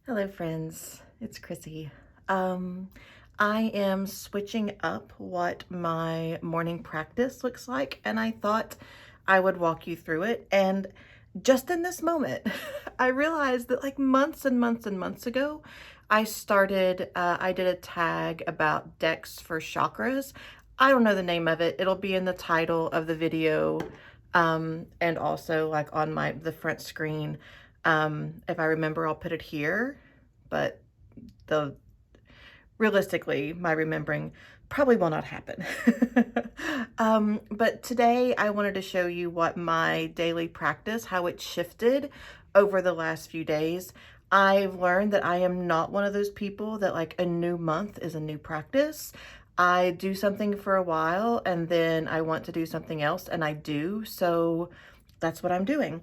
Hello friends, it's Chrissy. I am switching up what my morning practice looks like, and I thought I would walk you through it. And just in this moment, I realized that like months and months and months ago, I did a tag about decks for chakras. I don't know the name of it. It'll be in the title of the video, and also like on the front screen. If I remember, I'll put it here, but the realistically, my remembering probably will not happen. But today I wanted to show you what my daily practice, how it shifted over the last few days. I've learned that I am not one of those people that like a new month is a new practice. I do something for a while and then I want to do something else, and I do. So that's what I'm doing.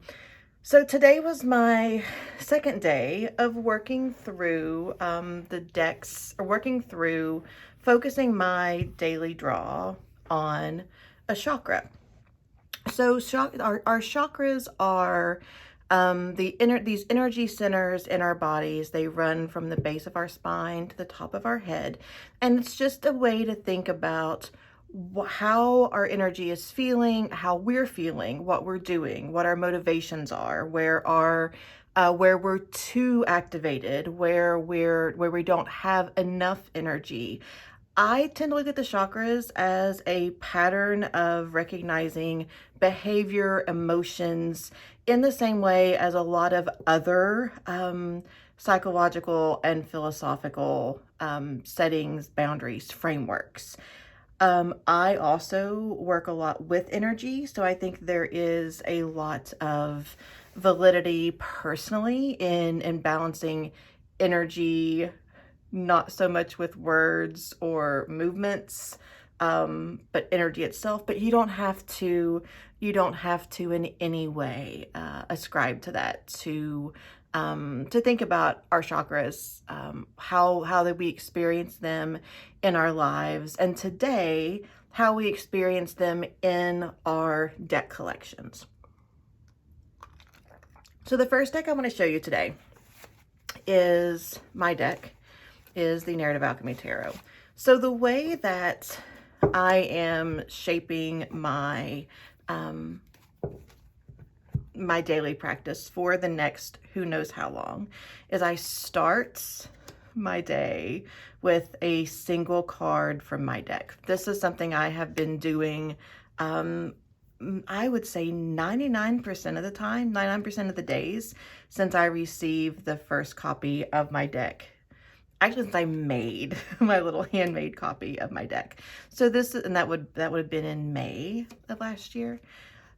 So today was my second day of working through the decks, or working through focusing my daily draw on a chakra. So our chakras are these energy centers in our bodies. They run from the base of our spine to the top of our head. And it's just a way to think about how our energy is feeling, how we're feeling, what we're doing, what our motivations are, where we're too activated, where we don't have enough energy. I tend to look at the chakras as a pattern of recognizing behavior, emotions, in the same way as a lot of other psychological and philosophical settings, boundaries, frameworks. I also work a lot with energy, so I think there is a lot of validity personally in balancing energy, not so much with words or movements, but energy itself. But you don't have to in any way ascribe to that to think about our chakras, how that we experience them in our lives, and today how we experience them in our deck collections. So the first deck I want to show you today is the Narrative Alchemy Tarot. So the way that I am shaping my my daily practice for the next who knows how long is I start my day with a single card from my deck. This is something I have been doing, I would say 99% of the time, 99% of the days since I received the first copy of my deck. Actually, since I made my little handmade copy of my deck. So that would have been in May of last year.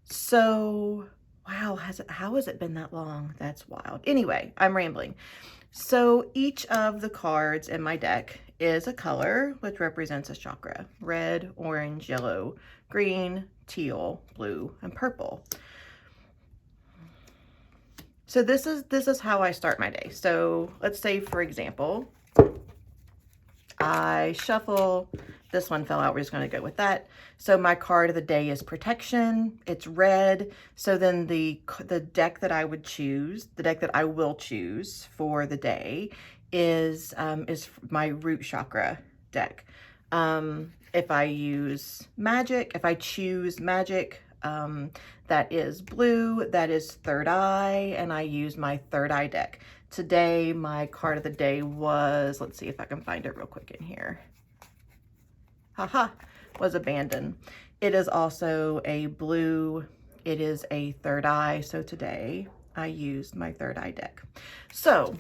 So wow, how has it been that long? That's wild. Anyway, I'm rambling. So each of the cards in my deck is a color which represents a chakra: red, orange, yellow, green, teal, blue, and purple. So this is how I start my day. So let's say, for example, I shuffle. This one fell out. We're just going to go with that. So my card of the day is protection. It's red. So then the deck that I would choose, the deck that I will choose for the day is my root chakra deck. If I choose magic, that is blue, that is third eye, and I use my third eye deck. Today, my card of the day was, let's see if I can find it real quick in here. Haha, was abandon. It is also a blue, it is a third eye. So today I used my third eye deck. So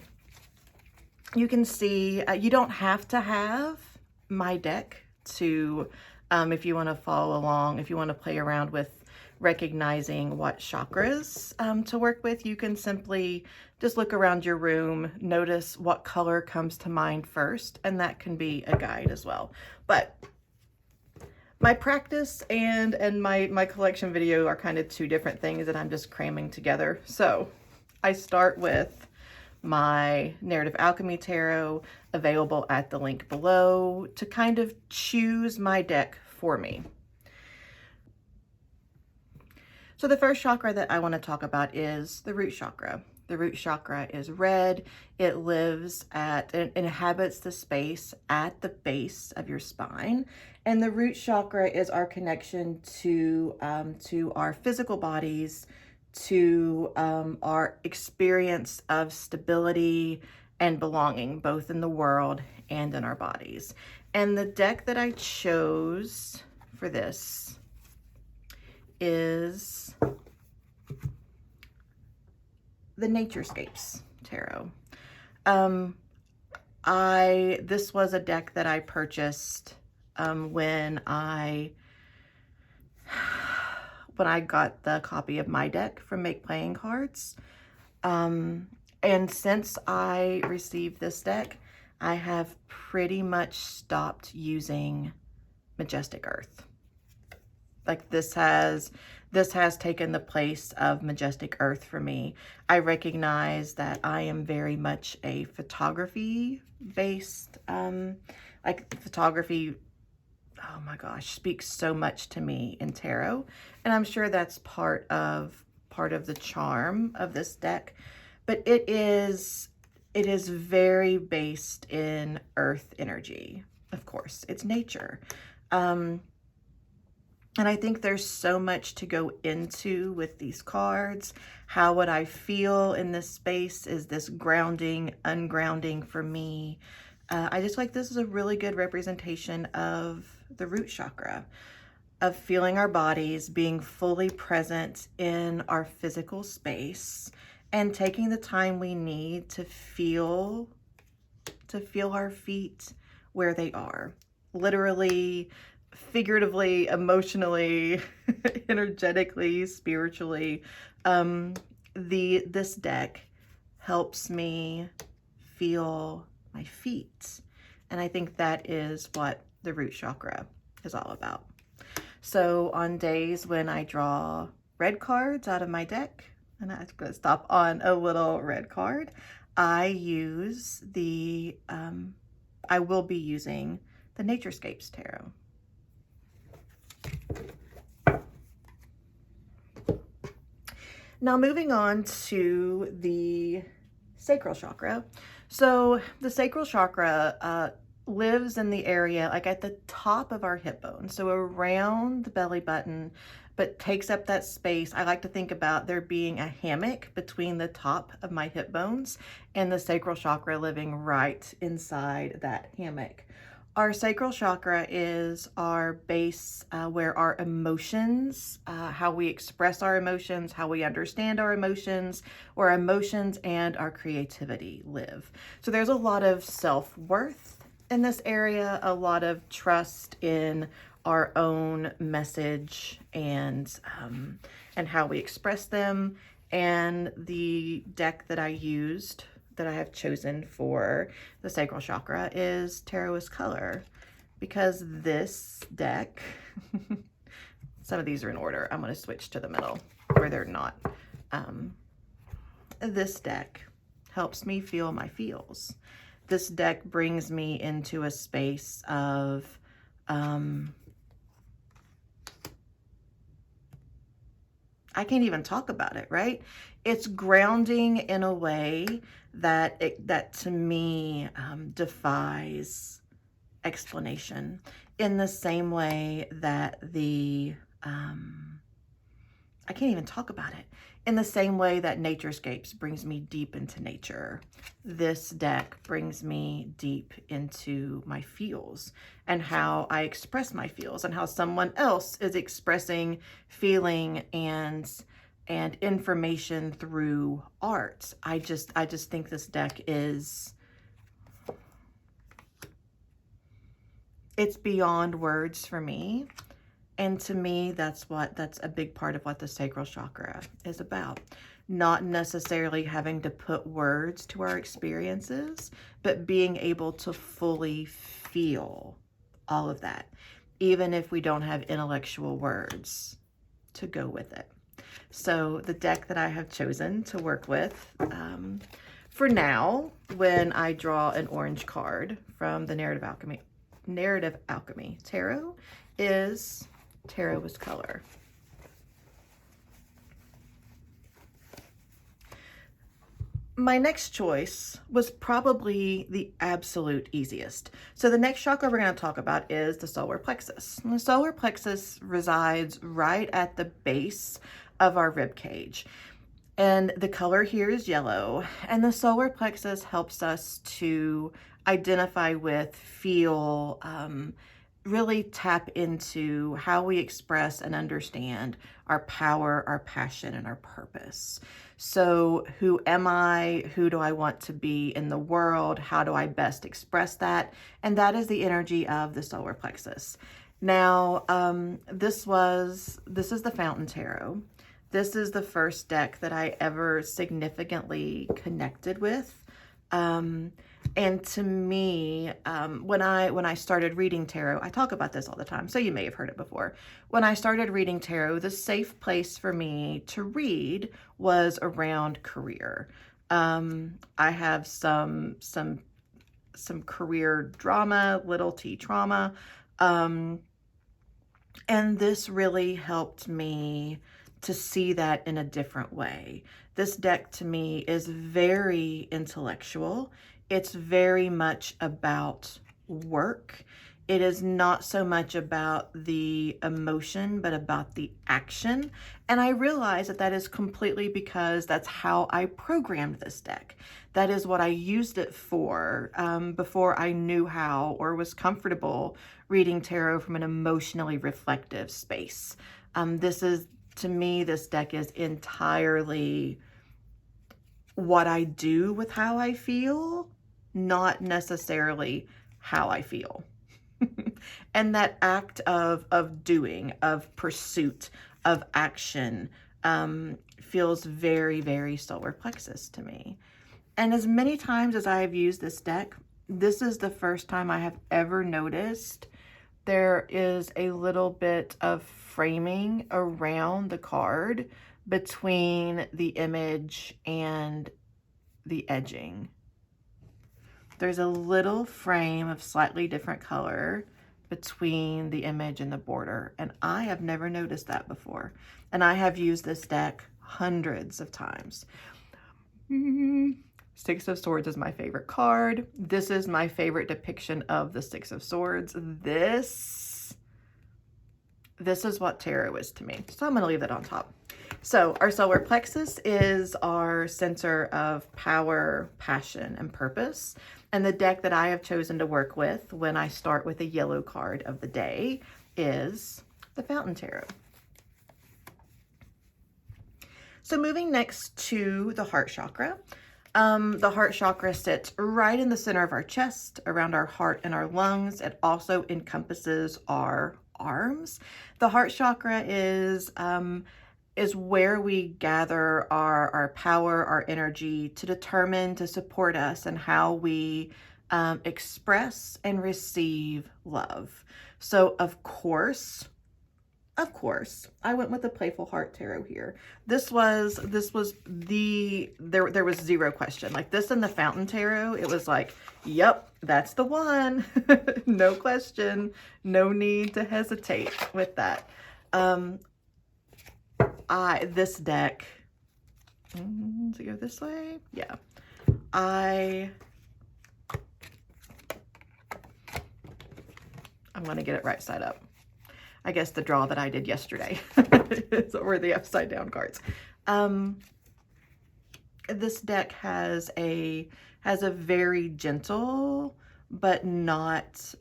you can see, you don't have to have my deck to, if you want to follow along, if you want to play around with recognizing what chakras to work with, you can simply just look around your room, notice what color comes to mind first, and that can be a guide as well. But my practice and my collection video are kind of two different things that I'm just cramming together. So I start with my Narrative Alchemy Tarot, available at the link below, to kind of choose my deck for me. So the first chakra that I want to talk about is the root chakra. The root chakra is red. It lives it inhabits the space at the base of your spine. And the root chakra is our connection to our physical bodies, to our experience of stability and belonging, both in the world and in our bodies. And the deck that I chose for this is the Naturescapes Tarot. This was a deck that I purchased when I got the copy of my deck from Make Playing Cards. And since I received this deck, I have pretty much stopped using Majestic Earth. Like this has taken the place of Majestic Earth for me. I recognize that I am very much a photography based, like photography, oh my gosh, speaks so much to me in tarot. And I'm sure that's part of the charm of this deck, but it is very based in earth energy. Of course, it's nature. And I think there's so much to go into with these cards. How would I feel in this space? Is this grounding, ungrounding for me? I just like this is a really good representation of the root chakra, of feeling our bodies, being fully present in our physical space, and taking the time we need to feel our feet where they are. Literally, figuratively, emotionally, energetically, spiritually. This deck helps me feel my feet. And I think that is what the root chakra is all about. So on days when I draw red cards out of my deck, and I'm going to stop on a little red card, I will be using the Naturescapes Tarot. Now moving on to the sacral chakra. So the sacral chakra lives in the area like at the top of our hip bone, so around the belly button, but takes up that space. I like to think about there being a hammock between the top of my hip bones and the sacral chakra living right inside that hammock. Our sacral chakra is our base where our emotions, how we express our emotions, how we understand our emotions, where our emotions and our creativity live. So there's a lot of self-worth in this area, a lot of trust in our own message and how we express them. And the deck that I have chosen for the sacral chakra is Terra is Color, because this deck, some of these are in order. I'm going to switch to the middle where they're not. This deck helps me feel my feels. This deck brings me into a space of I can't even talk about it, right? It's grounding in a way that to me defies explanation, in the same way that I can't even talk about it. In the same way that Naturescapes brings me deep into nature, this deck brings me deep into my feels and how I express my feels and how someone else is expressing feeling and information through art. I just think this deck it's beyond words for me. And to me, that's a big part of what the sacral chakra is about. Not necessarily having to put words to our experiences, but being able to fully feel all of that, even if we don't have intellectual words to go with it. So the deck that I have chosen to work with for now, when I draw an orange card from the Narrative Alchemy Tarot, is Terra is Color. My next choice was probably the absolute easiest. So the next chakra we're going to talk about is the solar plexus. And the solar plexus resides right at the base of our rib cage. And the color here is yellow. And the solar plexus helps us to identify with, feel, really tap into how we express and understand our power, our passion, and our purpose. So who am I? Who do I want to be in the world? How do I best express that? And that is the energy of the solar plexus. Now, this is the Fountain Tarot. This is the first deck that I ever significantly connected with. And to me, when I started reading tarot, I talk about this all the time, so you may have heard it before. When I started reading tarot, the safe place for me to read was around career. I have some career drama, little t trauma, and this really helped me to see that in a different way. This deck to me is very intellectual. It's very much about work. It is not so much about the emotion, but about the action. And I realize that that is completely because that's how I programmed this deck. That is what I used it for before I knew how or was comfortable reading tarot from an emotionally reflective space. To me, this deck is entirely what I do with how I feel, not necessarily how I feel. And that act of doing, of pursuit, of action feels very, very solar plexus to me. And as many times as I have used this deck, this is the first time I have ever noticed there is a little bit of framing around the card between the image and the edging. There's a little frame of slightly different color between the image and the border, and I have never noticed that before. And I have used this deck hundreds of times. Six of Swords is my favorite card. This is my favorite depiction of the Six of Swords. This is what tarot is to me. So I'm going to leave that on top. So our solar plexus is our center of power, passion, and purpose. And the deck that I have chosen to work with when I start with a yellow card of the day is the Fountain Tarot. So moving next to the heart chakra. The heart chakra sits right in the center of our chest, around our heart and our lungs. It also encompasses our arms. The heart chakra is where we gather our power, our energy to determine, to support us and how we express and receive love. So of course, I went with the Playful Heart Tarot here. There was zero question. Like this in the Fountain Tarot, it was like, yep, that's the one. No question, no need to hesitate with that. This deck, does it go this way? Yeah. I'm gonna get it right side up. I guess the draw that I did yesterday were the upside down cards. This deck has a very gentle, but not,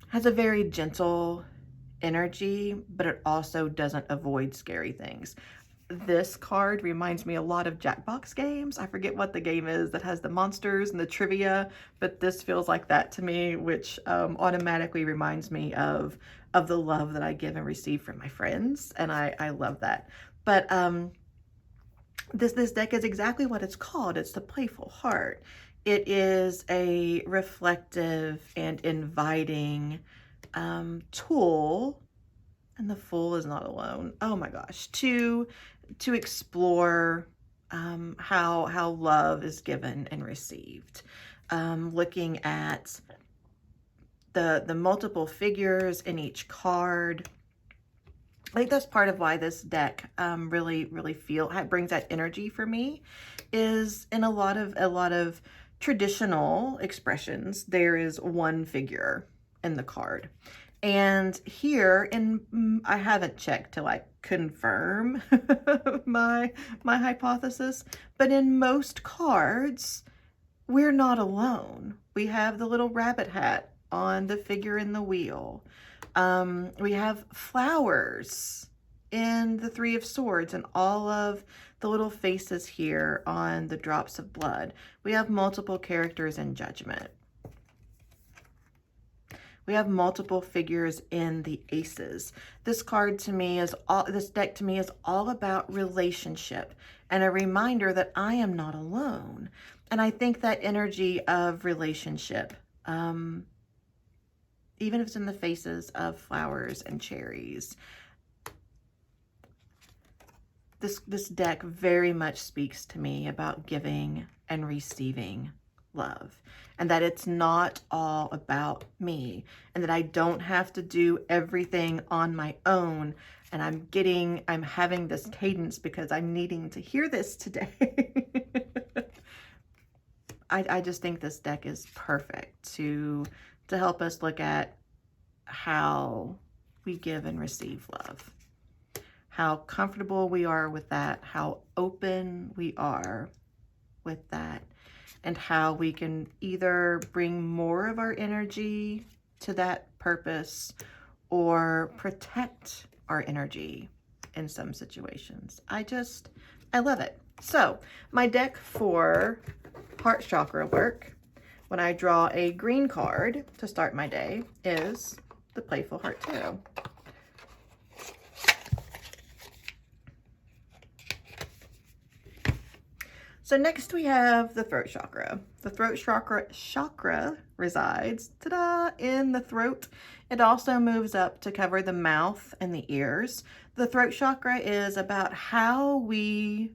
has a very gentle energy, but it also doesn't avoid scary things. This card reminds me a lot of Jackbox games. I forget what the game is that has the monsters and the trivia, but this feels like that to me, which automatically reminds me of the love that I give and receive from my friends, and I love that. But this deck is exactly what it's called. It's the Playful Heart. It is a reflective and inviting tool, and the Fool is not alone. Oh my gosh, to explore how love is given and received. Looking at the multiple figures in each card, I think that's part of why this deck really brings that energy for me, is in a lot of traditional expressions, there is one figure in the card. And here I haven't checked to like confirm my hypothesis, but in most cards, we're not alone. We have the little rabbit hat on the figure in the wheel. We have flowers in the Three of Swords and all of the little faces here on the drops of blood. We have multiple characters in Judgment. We have multiple figures in the aces. This deck to me is all about relationship and a reminder that I am not alone. And I think that energy of relationship, even if it's in the faces of flowers and cherries, this deck very much speaks to me about giving and receiving love, and that it's not all about me, and that I don't have to do everything on my own. And I'm having this cadence because I'm needing to hear this today. I just think this deck is perfect to help us look at how we give and receive love, how comfortable we are with that, how open we are with that, and how we can either bring more of our energy to that purpose or protect our energy in some situations. I love it. So my deck for heart chakra work, when I draw a green card to start my day, is the Playful Heart Tarot. So next we have the throat chakra. The throat chakra resides, ta-da, in the throat. It also moves up to cover the mouth and the ears. The throat chakra is about how we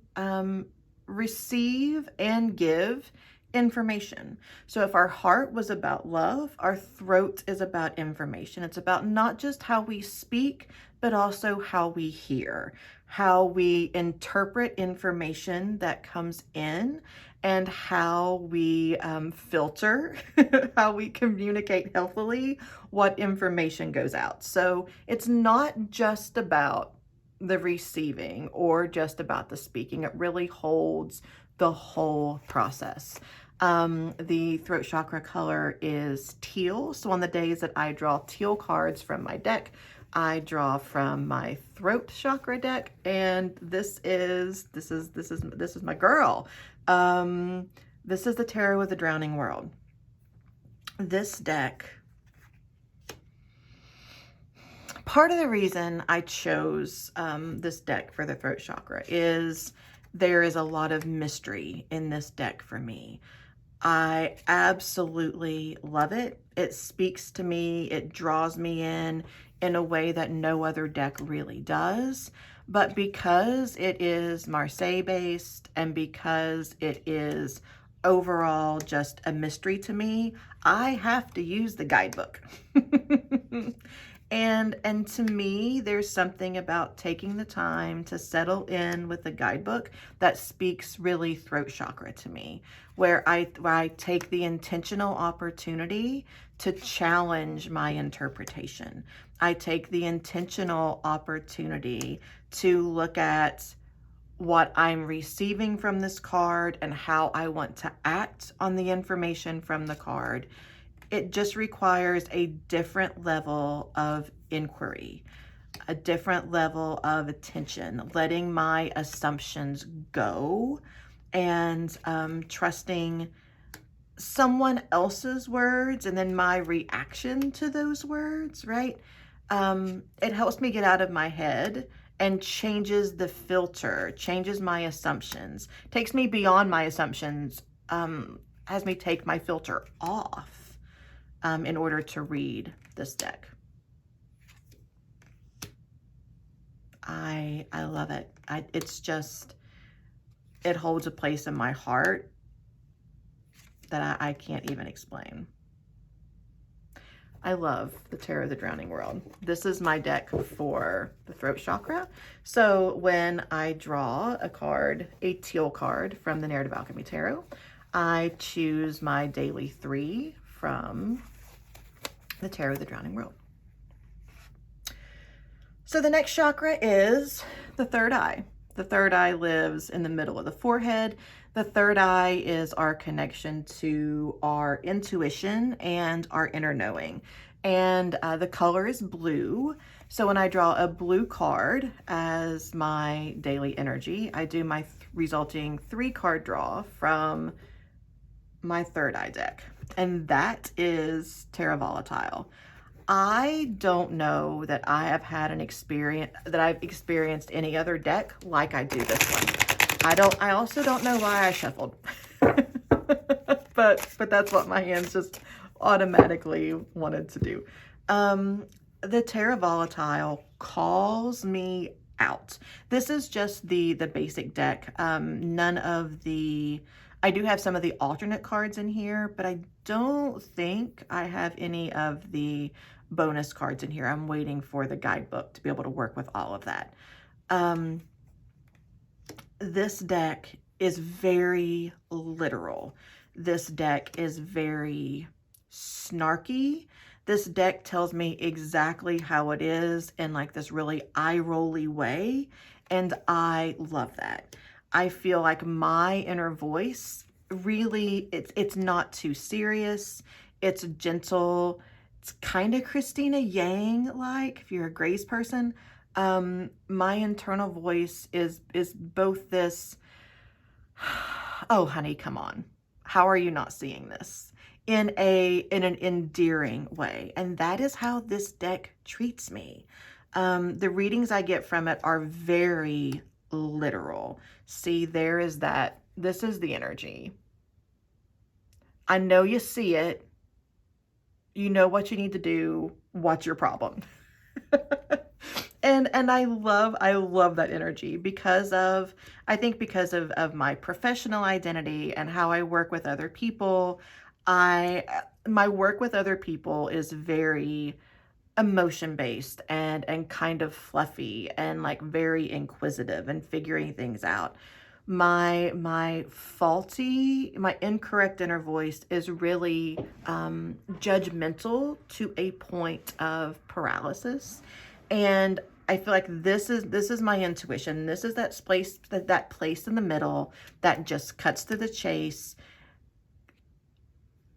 receive and give information. So if our heart was about love, our throat is about information. It's about not just how we speak, but also how we hear, how we interpret information that comes in, and how we filter, how we communicate healthily what information goes out. So it's not just about the receiving or just about the speaking. It really holds the whole process. The throat chakra color is teal. So on the days that I draw teal cards from my deck, I draw from my throat chakra deck, and this is my girl. This is the Terra with the Drowning World. This deck, part of the reason I chose this deck for the throat chakra is there is a lot of mystery in this deck for me. I absolutely love it. It speaks to me. It draws me in a way that no other deck really does. But because it is Marseille based, and because it is overall just a mystery to me, I have to use the guidebook. And to me, there's something about taking the time to settle in with the guidebook that speaks really throat chakra to me, where I take the intentional opportunity to challenge my interpretation. I take the intentional opportunity to look at what I'm receiving from this card and how I want to act on the information from the card. It just requires a different level of inquiry, a different level of attention, letting my assumptions go, and trusting someone else's words and then my reaction to those words, right? It helps me get out of my head and changes the filter, changes my assumptions, takes me beyond my assumptions, has me take my filter off in order to read this deck. I love it. It's just, it holds a place in my heart that I can't even explain. I love the Terra of the Drowning World. This is my deck for the throat chakra. So when I draw a card, a teal card from the Narrative Alchemy Tarot, I choose my daily 3 from the Terra of the Drowning World. So the next chakra is the third eye. The third eye lives in the middle of the forehead. The third eye is our connection to our intuition and our inner knowing. And the color is blue. So when I draw a blue card as my daily energy, I do my resulting 3-card draw from my third eye deck. And that is Terra Volatile. I don't know that I have had an experience, that I've experienced any other deck like I do this one. I also don't know why I shuffled, but that's what my hands just automatically wanted to do. The Terra Volatile calls me out. This is just the basic deck. None of the, I do have some of the alternate cards in here, but I don't think I have any of the bonus cards in here. I'm waiting for the guidebook to be able to work with all of that. This deck is very literal. This deck is very snarky. This deck tells me exactly how it is in like this really eye-rolly way, and I love that. I feel like my inner voice really, it's not too serious. It's gentle. It's kind of Christina Yang-like, if you're a Grace person. My internal voice is both this, oh honey, come on. How are you not seeing this? In an endearing way. And that is how this deck treats me. The readings I get from it are very literal. See, there is that. This is the energy. I know you see it. You know what you need to do. What's your problem? And I love that energy because of, I think because of my professional identity and how I work with other people. My work with other people is very emotion-based and kind of fluffy and like very inquisitive and figuring things out. My incorrect inner voice is really judgmental to a point of paralysis. And I feel like this is my intuition. This is that place in the middle that just cuts to the chase.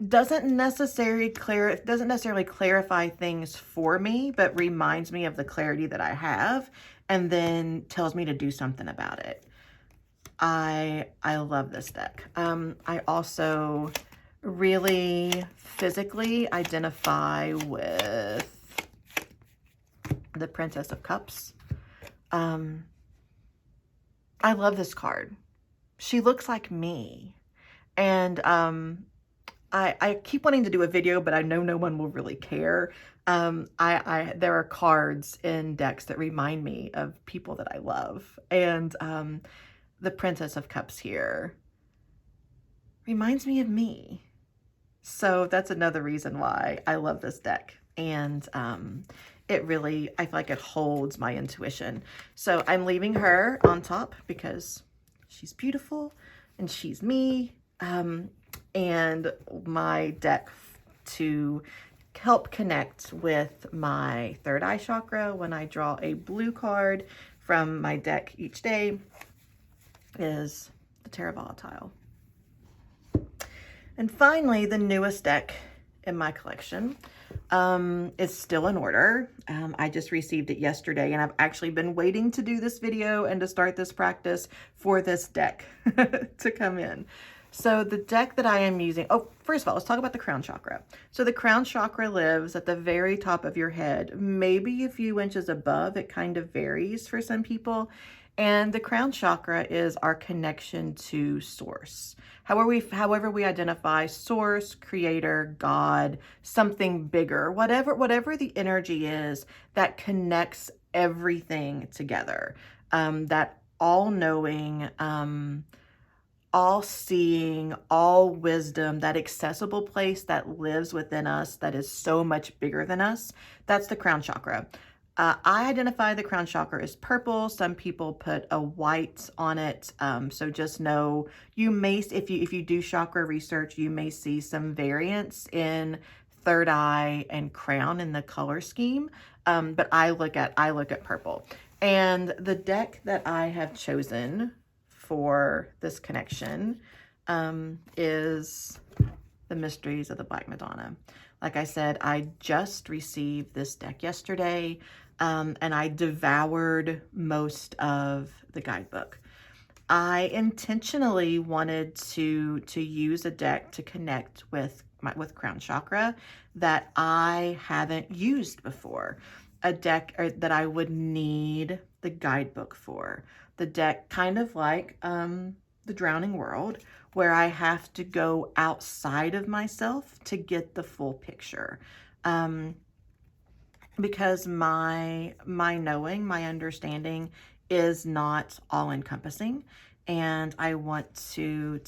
Doesn't necessarily clarify things for me, but reminds me of the clarity that I have, and then tells me to do something about it. I love this deck. I also really physically identify with the Princess of Cups. I love this card. She looks like me. And I keep wanting to do a video, but I know no one will really care. There are cards in decks that remind me of people that I love. And the Princess of Cups here reminds me of me. So that's another reason why I love this deck. And it really, I feel like it holds my intuition. So I'm leaving her on top because she's beautiful and she's me. And my deck to help connect with my third eye chakra when I draw a blue card from my deck each day is the Terra Volatile. And finally, the newest deck in my collection is still in order. I just received it yesterday, and I've actually been waiting to do this video and to start this practice for this deck to come in. So the deck that I am using, oh, first of all, let's talk about the crown chakra. So the crown chakra lives at the very top of your head, maybe a few inches above. It kind of varies for some people. And the crown chakra is our connection to source. However we identify source, creator, God, something bigger, whatever the energy is that connects everything together. That all-knowing, all-seeing, all wisdom, that accessible place that lives within us that is so much bigger than us. That's the crown chakra. I identify the crown chakra as purple. Some people put a white on it. So just know you may, if you do chakra research, you may see some variance in third eye and crown in the color scheme. But I look at purple. And the deck that I have chosen for this connection is the Mysteries of the Black Madonna. Like I said, I just received this deck yesterday, and I devoured most of the guidebook. I intentionally wanted to use a deck to connect with crown chakra that I haven't used before. A deck that I would need the guidebook for. The deck kind of like the Drowning World, where I have to go outside of myself to get the full picture. Because my knowing, my understanding is not all-encompassing, and I want to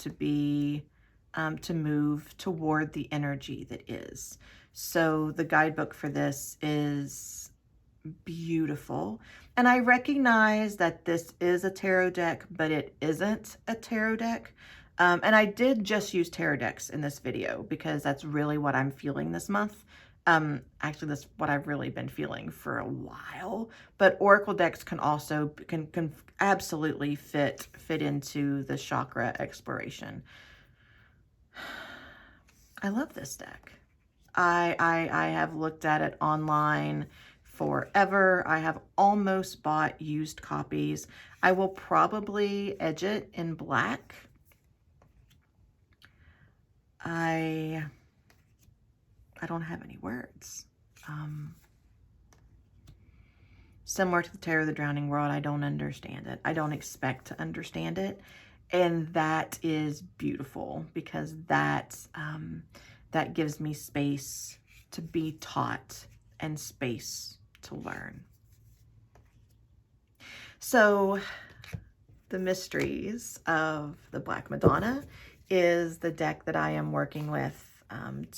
move toward the energy that is. So the guidebook for this is beautiful. And I recognize that this is a tarot deck, but it isn't a tarot deck. And I did just use tarot decks in this video because that's really what I'm feeling this month. Actually, that's what I've really been feeling for a while. But oracle decks can also can absolutely fit into the chakra exploration. I love this deck. I have looked at it online forever. I have almost bought used copies. I will probably edge it in black. I don't have any words. Similar to the Terra, the Drowning World, I don't understand it. I don't expect to understand it. And that is beautiful because that gives me space to be taught and space to learn. So the Mysteries of the Black Madonna is the deck that I am working with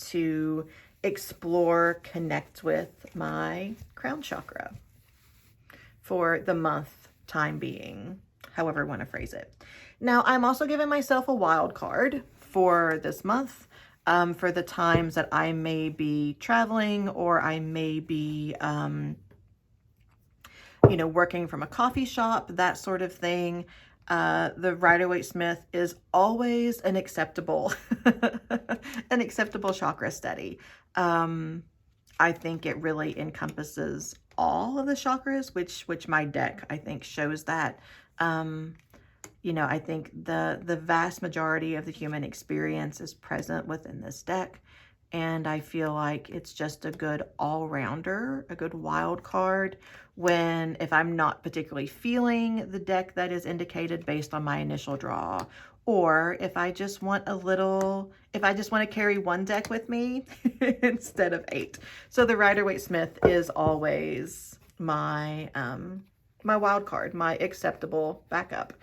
to explore, connect with my crown chakra for the month time being, however I want to phrase it. Now, I'm also giving myself a wild card for this month. For the times that I may be traveling or I may be, working from a coffee shop, that sort of thing. The Rider-Waite-Smith is always an acceptable, chakra study. I think it really encompasses all of the chakras, which my deck, I think, shows that. I think the vast majority of the human experience is present within this deck. And I feel like it's just a good all-rounder, a good wild card if I'm not particularly feeling the deck that is indicated based on my initial draw, or if I just want to carry one deck with me instead of 8. So the Rider-Waite-Smith is always my wild card, my acceptable backup.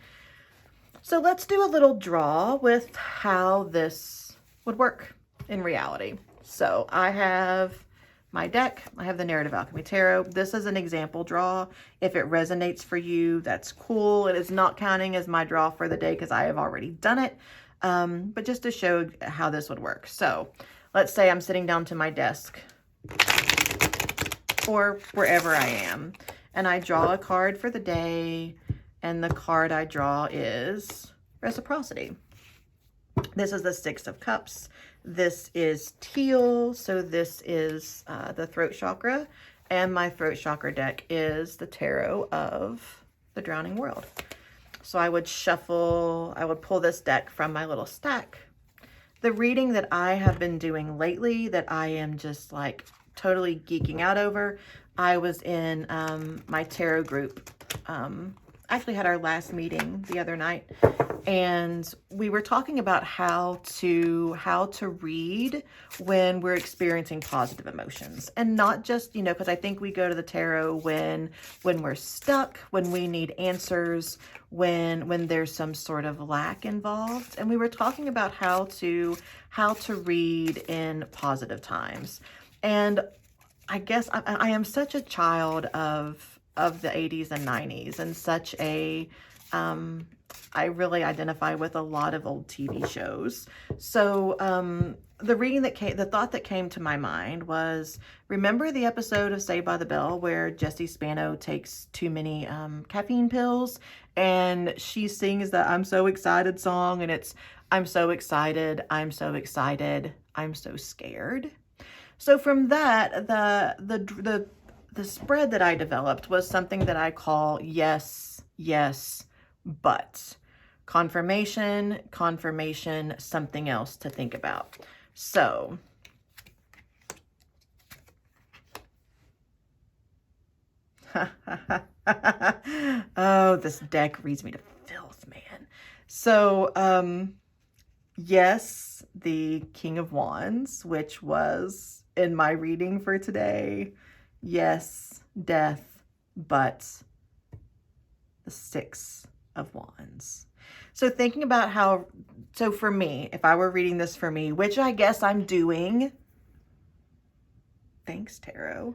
So let's do a little draw with how this would work in reality. So I have my deck. I have the Narrative Alchemy Tarot. This is an example draw. If it resonates for you, that's cool. It is not counting as my draw for the day because I have already done it. But just to show how this would work. So let's say I'm sitting down to my desk or wherever I am, and I draw a card for the day. And the card I draw is Reciprocity. This is the 6 of Cups. This is teal, so this is the throat chakra. And my throat chakra deck is the Tarot of the Drowning World. So I would pull this deck from my little stack. The reading that I have been doing lately that I am just like totally geeking out over, I was in my tarot group actually had our last meeting the other night, and we were talking about how to read when we're experiencing positive emotions, and not just, you know, because I think we go to the tarot when we're stuck, when we need answers, when there's some sort of lack involved. And we were talking about how to read in positive times. And I guess I am such a child of the 80s and 90s, and such a I really identify with a lot of old TV shows. So the thought that came to my mind was, remember the episode of Saved by the Bell where Jessie Spano takes too many caffeine pills, and she sings the "I'm so excited" song, and it's "I'm so excited, I'm so excited, I'm so scared." So from that, the spread that I developed was something that I call yes, yes, but. Confirmation, confirmation, something else to think about. So, oh, this deck reads me to filth, man. So, yes, the King of Wands, which was in my reading for today. Yes, death, but the Six of Wands. So thinking about how, so for me, if I were reading this for me, which I guess I'm doing, thanks tarot,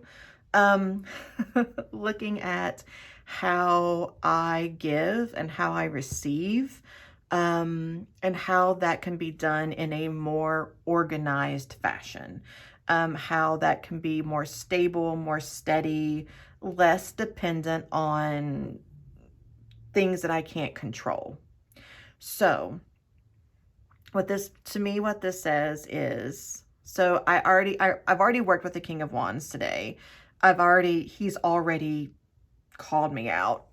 looking at how I give and how I receive, and how that can be done in a more organized fashion, how that can be more stable, more steady, less dependent on things that I can't control. So what this says is, so I've already worked with the King of Wands today. He's already called me out.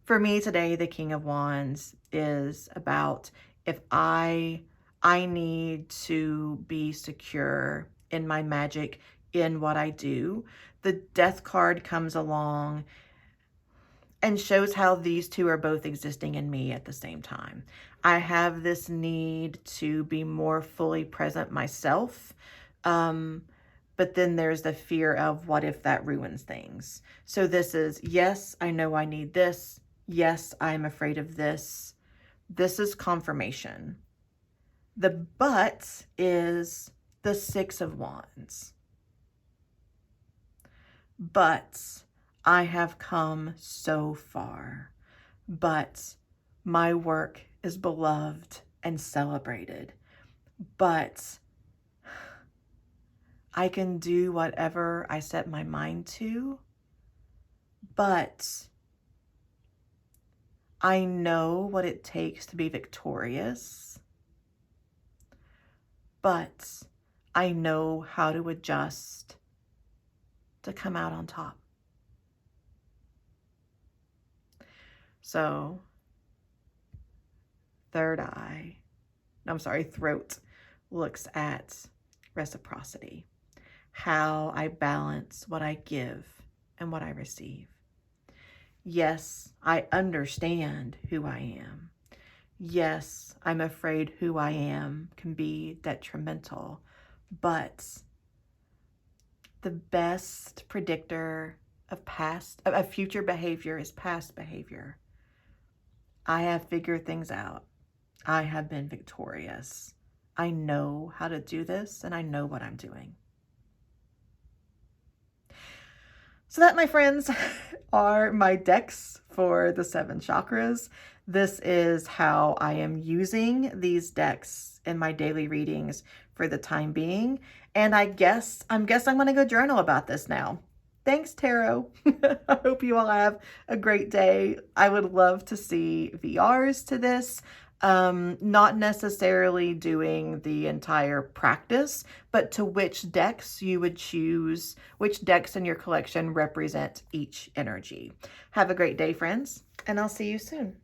For me today, the King of Wands is about, if I need to be secure in my magic, in what I do. The Death card comes along and shows how these two are both existing in me at the same time. I have this need to be more fully present myself, but then there's the fear of what if that ruins things. So this is, yes, I know I need this. Yes, I'm afraid of this. This is confirmation. The but is the Six of Wands. But I have come so far, but my work is beloved and celebrated, but I can do whatever I set my mind to, but I know what it takes to be victorious, but I know how to adjust to come out on top. So, throat looks at reciprocity, how I balance what I give and what I receive. Yes, I understand who I am. Yes, I'm afraid who I am can be detrimental, but the best predictor of future behavior is past behavior. I have figured things out. I have been victorious. I know how to do this, and I know what I'm doing. So that, my friends, are my decks for the 7 chakras. This is how I am using these decks in my daily readings for the time being. And I'm going to go journal about this now. Thanks, tarot. I hope you all have a great day. I would love to see VRs to this. Not necessarily doing the entire practice, but to which decks you would choose, which decks in your collection represent each energy. Have a great day, friends, and I'll see you soon.